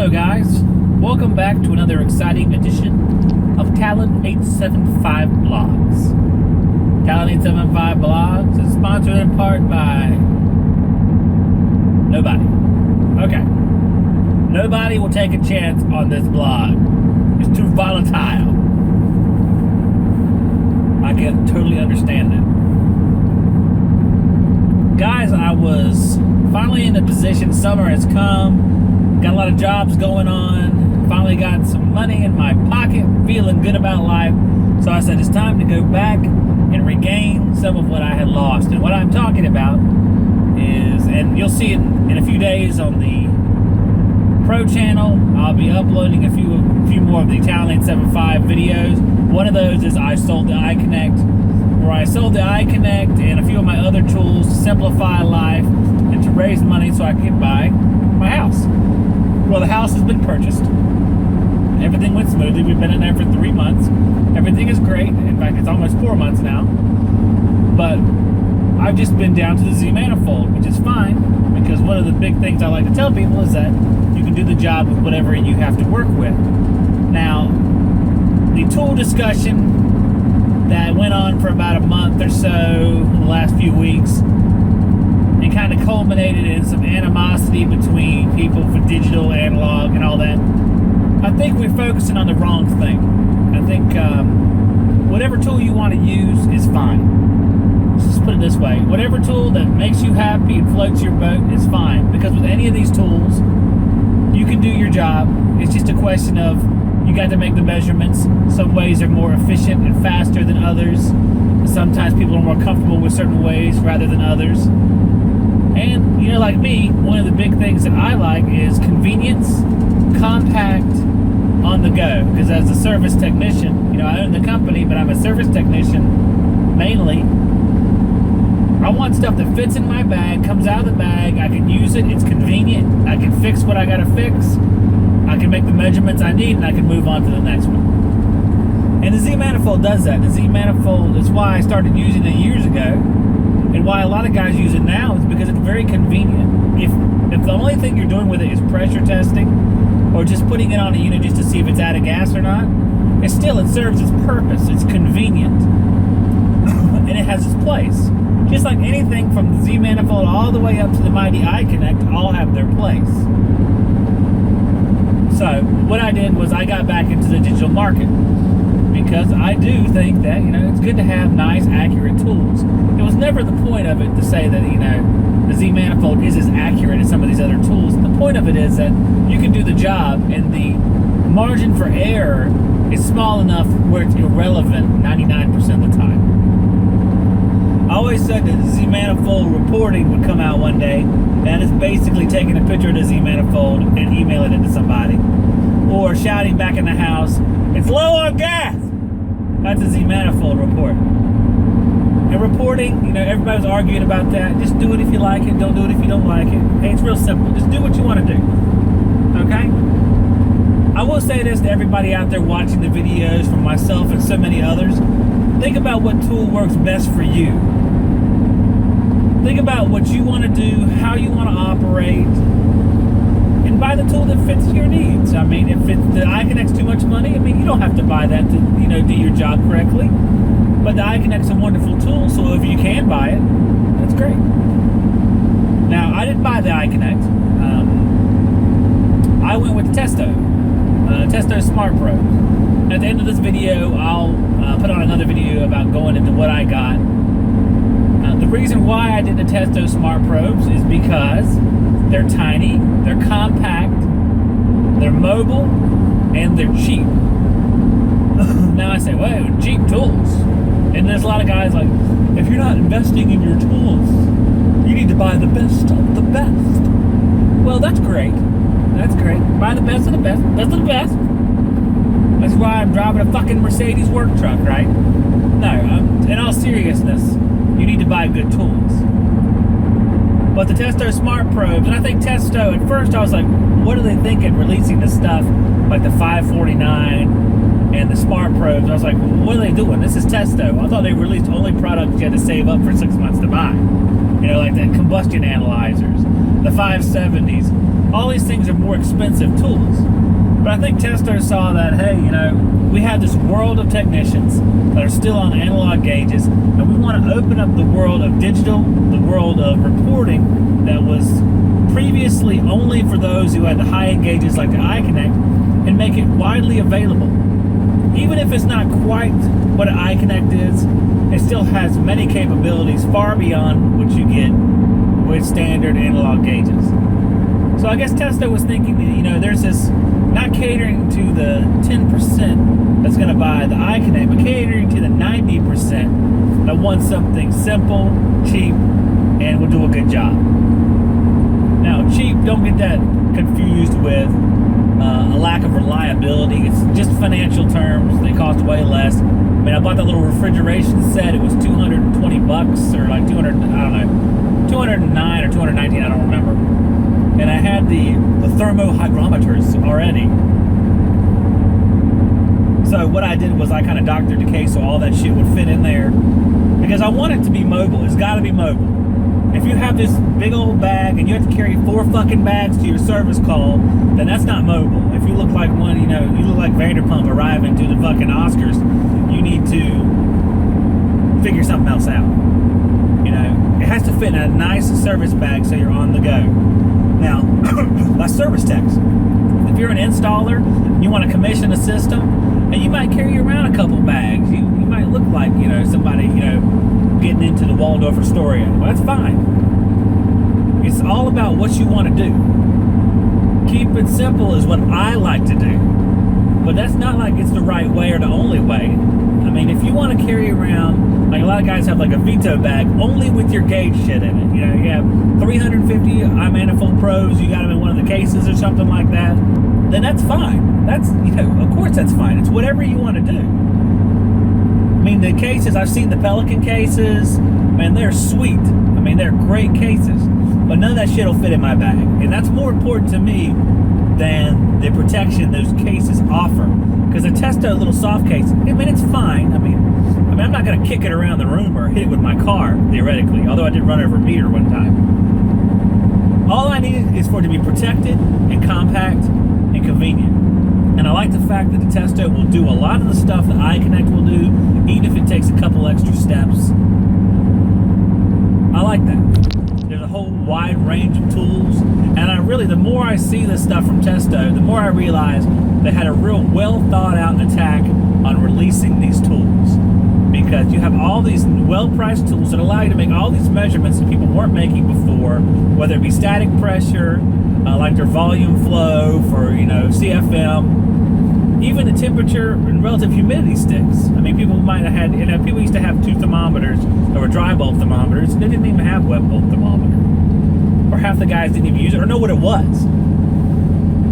Hello guys, welcome back to another exciting edition of Talent 875 Blogs. Talent 875 Blogs is sponsored in part by nobody. Okay. Nobody will take a chance on this blog. It's too volatile. I can totally understand that. Guys, I was finally in a position, summer has come. Got a lot of jobs going on. Finally got some money in my pocket. Feeling good about life. So I said it's time to go back and regain some of what I had lost. And what I'm talking about is, and you'll see it in a few days on the Pro channel, I'll be uploading a few more of the Talent 875 videos. One of those is I sold the iConnect, where I sold the iConnect and a few of my other tools to simplify life and to raise money so I could buy my house. Well, the house has been purchased. Everything went smoothly. We've been in there for 3 months. Everything is great. In fact, it's almost 4 months now. But I've just been down to the Z manifold, which is fine, because one of the big things I like to tell people is that you can do the job with whatever you have to work with. Now, the tool discussion that went on for about a month or so in the last few weeks, and kind of culminated in some animosity between people for digital, analog, and all that. I think we're focusing on the wrong thing. I think whatever tool you want to use is fine. Let's just put it this way. Whatever tool that makes you happy and floats your boat is fine. Because with any of these tools, you can do your job. It's just a question of you got to make the measurements. Some ways are more efficient and faster than others. Sometimes people are more comfortable with certain ways rather than others. And, you know, like me, one of the big things that I like is convenience, compact, on the go. Because as a service technician, you know, I own the company, but I'm a service technician mainly. I want stuff that fits in my bag, comes out of the bag, I can use it, it's convenient, I can fix what I gotta fix, I can make the measurements I need, and I can move on to the next one. And the Z manifold does that. The Z manifold is why I started using it years ago. And why a lot of guys use it now is because it's very convenient. If the only thing you're doing with it is pressure testing or just putting it on a unit just to see if it's out of gas or not, it serves its purpose. It's convenient. And it has its place. Just like anything from the Z manifold all the way up to the mighty iConnect all have their place. So what I did was I got back into the digital market. Because I do think that, you know, it's good to have nice, accurate tools. It was never the point of it to say that, you know, the Z manifold is as accurate as some of these other tools. The point of it is that you can do the job and the margin for error is small enough where it's irrelevant 99% of the time. I always said that the Z manifold reporting would come out one day, and it's basically taking a picture of the Z manifold and emailing it to somebody. Or shouting back in the house, "It's low on gas!" That's a Z manifold report. And reporting, you know, everybody's arguing about that. Just do it if you like it, don't do it if you don't like it. Hey, it's real simple. Just do what you want to do. Okay? I will say this to everybody out there watching the videos, from myself and so many others. Think about what tool works best for you. Think about what you want to do, how you want to operate, and buy the tool that fits your needs. I mean, if the iConnect's too much money, I mean, you don't have to buy that to, you know, do your job correctly. But the iConnect's a wonderful tool, so if you can buy it, that's great. Now, I didn't buy the iConnect. I went with the Testo Smart Pro. At the end of this video, I'll put on another video about going into what I got. The reason why I did the Testo Smart Probes is because they're tiny, they're compact, they're mobile, and they're cheap. Now I say, well, cheap tools. And there's a lot of guys like, if you're not investing in your tools, you need to buy the best of the best. Well, that's great. That's great. Buy the best of the best. Best of the best. That's why I'm driving a fucking Mercedes work truck, right? No, in all seriousness, you need to buy good tools. But the Testo Smart Probes, and I think Testo, at first I was like, what are they thinking releasing this stuff like the 549 and the Smart Probes? I was like, what are they doing? This is Testo. I thought they released only products you had to save up for 6 months to buy. You know, like the combustion analyzers, the 570s. all these things are more expensive tools. But I think Testo saw that, hey, we have this world of technicians that are still on analog gauges, and we want to open up the world of digital, the world of reporting that was previously only for those who had the high-end gauges like the iConnect, and make it widely available. Even if it's not quite what an iConnect is, it still has many capabilities far beyond what you get with standard analog gauges. So I guess Testo was thinking that, there's this, not catering to the 10% that's going to buy the iConnect, but catering to the 90% that wants something simple, cheap, and will do a good job. Now, cheap, don't get that confused with a lack of reliability. It's just financial terms. They cost way less. I mean, I bought that little refrigeration set. It was $220 or like 200, I don't know, 209 or 219, I don't remember. And I had the thermohygrometers already. So what I did was I kind of doctored the case so all that shit would fit in there, because I want it to be mobile. It's got to be mobile. If you have this big old bag and you have to carry 4 fucking bags to your service call, then that's not mobile. If you look like one, you look like Vanderpump arriving to the fucking Oscars, you need to figure something else out. It has to fit in a nice service bag so you're on the go. Now, by service techs, if you're an installer, you want to commission a system, and you might carry around a couple bags. You might look like, somebody, getting into the Waldorf Astoria. Well, that's fine. It's all about what you want to do. Keep it simple is what I like to do. But that's not like it's the right way or the only way. I mean, if you want to carry around, like a lot of guys have like a Vito bag only with your gauge shit in it. You have 350 iManifold Pros, you got them in one of the cases or something like that, then that's fine. That's, of course that's fine. It's whatever you want to do. I mean, the cases, I've seen the Pelican cases, man, they're sweet. I mean, they're great cases. But none of that shit will fit in my bag. And that's more important to me than the protection those cases offer. Because a Testo little soft case, I mean, it's fine. I mean, I'm not going to kick it around the room or hit it with my car, theoretically. Although I did run over a meter one time. All I need is for it to be protected and compact and convenient. And I like the fact that the Testo will do a lot of the stuff that iConnect will do, even if it takes a couple extra steps. I like that. There's a whole wide range of tools, and the more I see this stuff from Testo, the more I realize they had a real well thought out attack on releasing these tools. Because you have all these well-priced tools that allow you to make all these measurements that people weren't making before, whether it be static pressure, like their volume flow for, CFM, even the temperature and relative humidity sticks. I mean, people might have had, people used to have 2 thermometers that were dry bulb thermometers. They didn't even have wet bulb thermometer. Or half the guys didn't even use it or know what it was.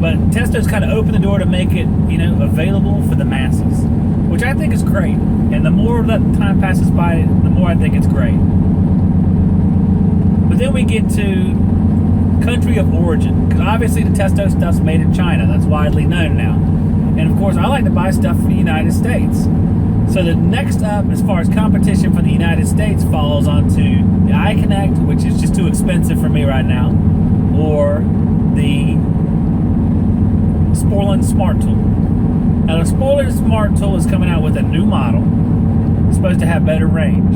But Testo's kind of opened the door to make it, available for the masses, which I think is great. And the more that time passes by, the more I think it's great. But then we get to country of origin, because obviously the Testo stuff's made in China. That's widely known now. And of course, I like to buy stuff from the United States. So the next up, as far as competition from the United States, falls onto the iConnect, which is just too expensive for me right now, or the Sporlan Smart Tool. Now the Sporlan Smart Tool is coming out with a new model. It's supposed to have better range.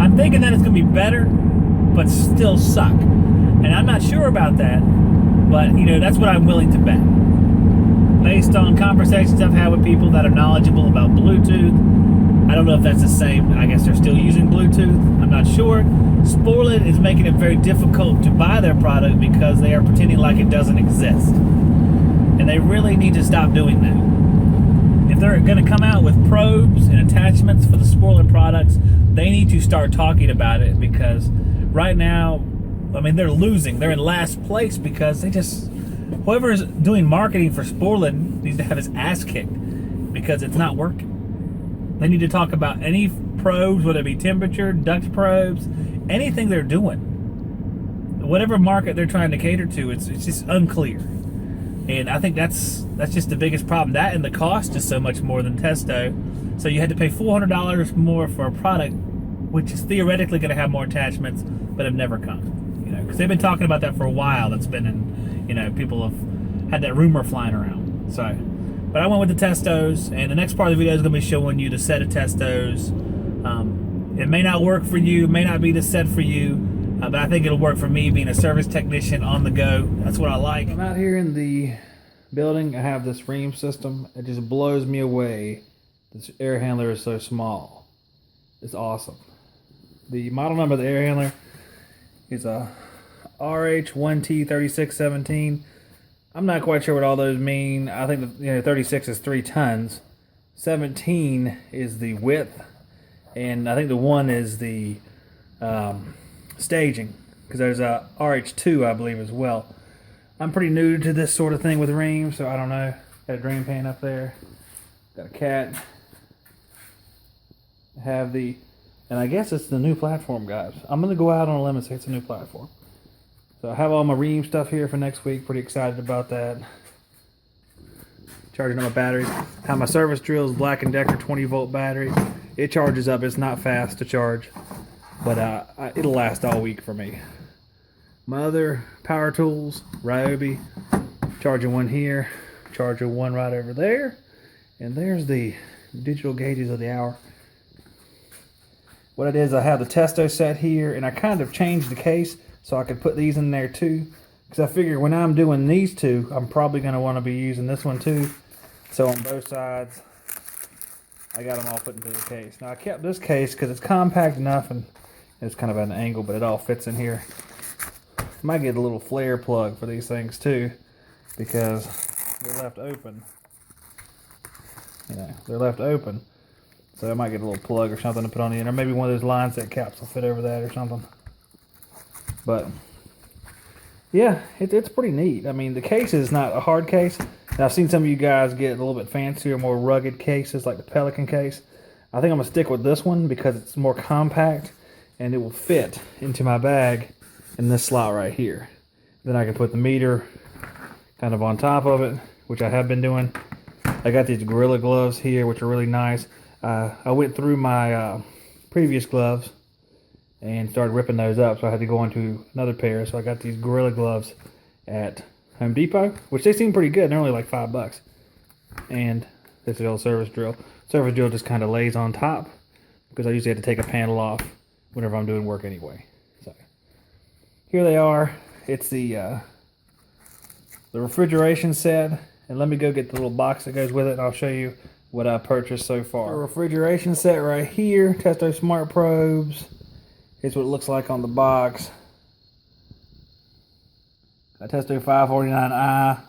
I'm thinking that it's going to be better, but still suck. And I'm not sure about that, but that's what I'm willing to bet. Based on conversations I've had with people that are knowledgeable about Bluetooth. I don't know if that's the same. I guess they're still using Bluetooth. I'm not sure. Sporlan is making it very difficult to buy their product because they are pretending like it doesn't exist. And they really need to stop doing that. If they're going to come out with probes and attachments for the Sporlan products, they need to start talking about it, because right now, I mean, they're losing. They're in last place because whoever is doing marketing for Sporlan needs to have his ass kicked because it's not working. They need to talk about any probes, whether it be temperature, duct probes, anything they're doing. Whatever market they're trying to cater to, it's just unclear. And I think that's just the biggest problem. That and the cost is so much more than Testo. So you had to pay $400 more for a product which is theoretically going to have more attachments, but have never come. Because they've been talking about that for a while. That's been in, You know, people have had that rumor flying around. So, but I went with the Testos, and the next part of the video is going to be showing you the set of Testos. It may not work for you, may not be the set for you, but I think it'll work for me being a service technician on the go. That's what I like. I'm out here in the building. I have this ream system. It just blows me away. This air handler is so small. It's awesome. The model number of the air handler is a RH1T3617. I'm not quite sure what all those mean. I think the 36 is 3 tons. 17 is the width, and I think the 1 is the staging, because there's a RH2, I believe, as well. I'm pretty new to this sort of thing with reams, so I don't know. Got a drain pan up there. Got a cat. Have the, and I guess it's the new platform, guys. I'm gonna go out on a limb and say it's a new platform. So I have all my ream stuff here for next week. Pretty excited about that. Charging up my batteries. Have my service drills, Black & Decker 20-volt battery. It charges up. It's not fast to charge, but it'll last all week for me. My other power tools, Ryobi. Charging one here. Charging one right over there. And there's the digital gauges of the hour. What it is, I have the Testo set here, and I kind of changed the case so I could put these in there too, because I figure when I'm doing these two, I'm probably going to want to be using this one too. So on both sides, I got them all put into the case. Now I kept this case because it's compact enough, and it's kind of at an angle, but it all fits in here. Might get a little flare plug for these things too, because they're left open. You know, they're left open. So I might get a little plug or something to put on the end, or maybe one of those line set caps will fit over that or something. But yeah, it's pretty neat. I mean, the case is not a hard case. And I've seen some of you guys get a little bit fancier, more rugged cases like the Pelican case. I think I'm gonna stick with this one because it's more compact and it will fit into my bag in this slot right here. Then I can put the meter kind of on top of it, which I have been doing. I got these Gorilla gloves here, which are really nice. I went through my previous gloves and started ripping those up, so I had to go into another pair. So I got these Gorilla gloves at Home Depot, which they seem pretty good. They're only like $5. And this is the old service drill. Service drill just kind of lays on top because I usually have to take a panel off whenever I'm doing work anyway. So here they are. It's the refrigeration set, and let me go get the little box that goes with it, and I'll show you what I purchased so far. A refrigeration set right here, Testo Smart Probes. Here's what it looks like on the box. A Testo 549i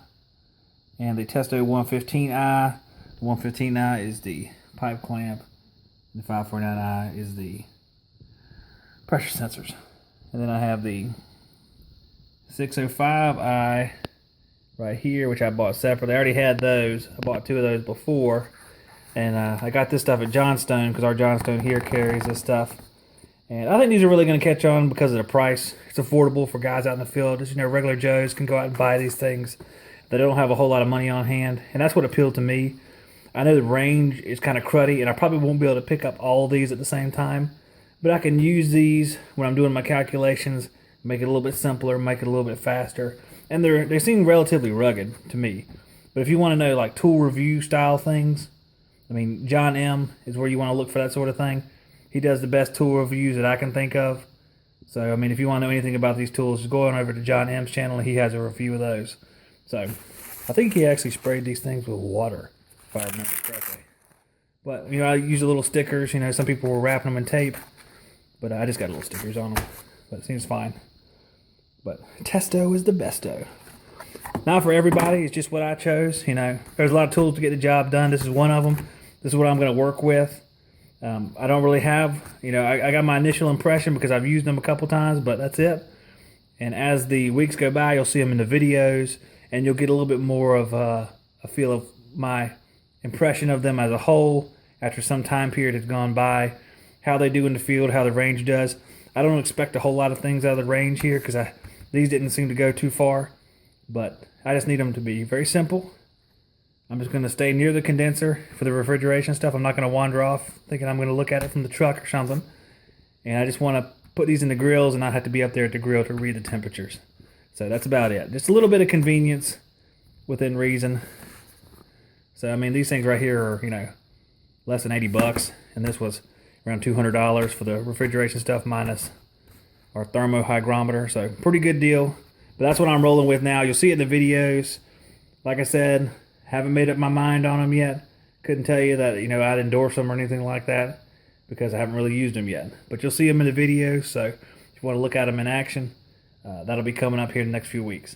and the Testo 115i. The 115i is the pipe clamp. The 549i is the pressure sensors. And then I have the 605i right here, which I bought separately. I already had those. I bought 2 of those before. And I got this stuff at Johnstone because our Johnstone here carries this stuff. And I think these are really going to catch on because of the price. It's affordable for guys out in the field. Just, you know, regular Joes can go out and buy these things. They don't have a whole lot of money on hand. And that's what appealed to me. I know the range is kind of cruddy, and I probably won't be able to pick up all these at the same time. But I can use these when I'm doing my calculations, make it a little bit simpler, make it a little bit faster. And they seem relatively rugged to me. But if you want to know like tool review style things, I mean, John M. is where you want to look for that sort of thing. He does the best tool reviews that I can think of. So, I mean, if you want to know anything about these tools, just go on over to John M.'s channel, and he has a review of those. So, I think he actually sprayed these things with water, if I remember correctly. But, you know, I use the little stickers. You know, some people were wrapping them in tape, but I just got little stickers on them. But it seems fine. But Testo is the besto. Not for everybody. It's just what I chose. You know, there's a lot of tools to get the job done. This is one of them. This is what I'm going to work with. I don't really have, you know, I got my initial impression because I've used them a couple times, but that's it. And as the weeks go by, you'll see them in the videos, and you'll get a little bit more of a feel of my impression of them as a whole after some time period has gone by, how they do in the field, how the range does. I don't expect a whole lot of things out of the range here because these didn't seem to go too far, but I just need them to be very simple. I'm just going to stay near the condenser for the refrigeration stuff. I'm not going to wander off thinking I'm going to look at it from the truck or something. And I just want to put these in the grills and not have to be up there at the grill to read the temperatures. So that's about it. Just a little bit of convenience within reason. So I mean, these things right here are, less than 80 bucks, and this was around $200 for the refrigeration stuff minus our thermo hygrometer. So pretty good deal. But that's what I'm rolling with now. You'll see it in the videos. Like I said, haven't made up my mind on them yet. Couldn't tell you that, I'd endorse them or anything like that because I haven't really used them yet. But you'll see them in the videos. So if you want to look at them in action, that'll be coming up here in the next few weeks.